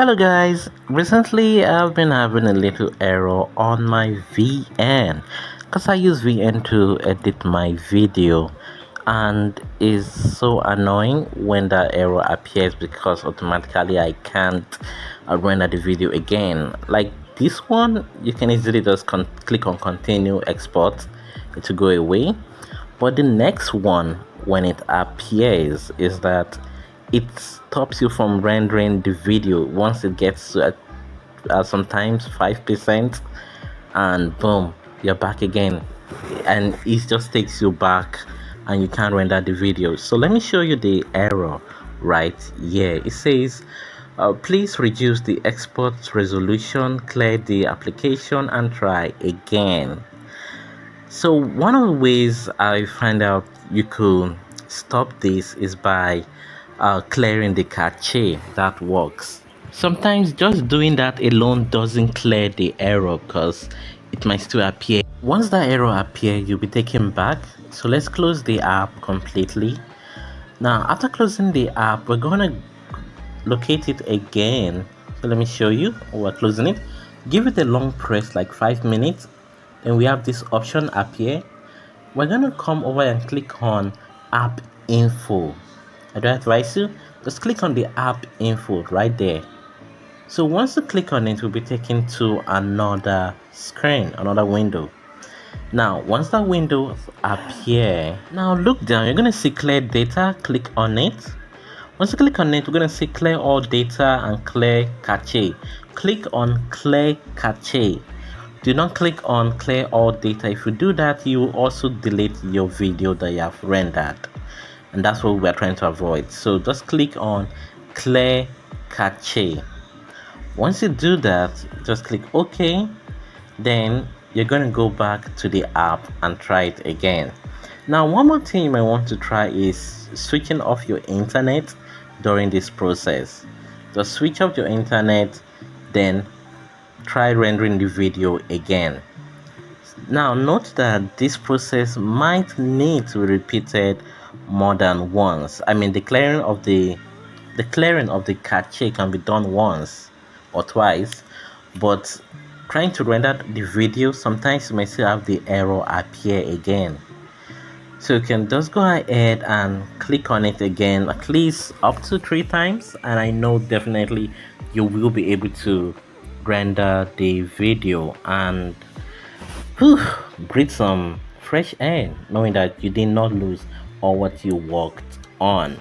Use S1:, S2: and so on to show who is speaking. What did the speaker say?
S1: Hello guys, recently I've been having a little error on my VN because I use VN to edit my video, and it's so annoying when that error appears because automatically I can't render the video again. Like this one, you can easily just click on continue export, it will go away. But the next one, when it appears, is that it stops you from rendering the video once it gets to sometimes 5%, and boom, you're back again, and it just takes you back and you can't render the video. So let me show you the error right here. It says please reduce the export resolution, clear the application and try again. So one of the ways I find out you could stop this is by clearing the cache. That works. Sometimes just doing that alone doesn't clear the error because it might still appear. Once that error appears, you'll be taken back. So let's close the app completely. Now after closing the app, we're gonna locate it again. So let me show you. We're closing it. Give it a long press, like 5 minutes. Then we have this option appear. We're gonna come over and click on app info. I do advise you just click on the app info right there. So once you click on it, we'll be taken to another screen, another window. Now once that window appear, now look down, you're gonna see clear data. Click on it. Once you click on it, we're gonna see clear all data and clear cache. Click on clear cache. Do not click on clear all data. If you do that, you will also delete your video that you have rendered, and that's what we're trying to avoid. So just click on clear cache. Once you do that, just click OK. Then you're going to go back to the app and try it again. Now one more thing you might want to try is switching off your internet during this process. Just switch off your internet, then try rendering the video again. Now note that this process might need to be repeated more than once. I mean, the clearing of the cache can be done once or twice, but trying to render the video, sometimes you may still have the error appear again. So you can just go ahead and click on it again at least up to 3 times, and I know definitely you will be able to render the video and breathe some fresh air knowing that you did not lose all what you worked on.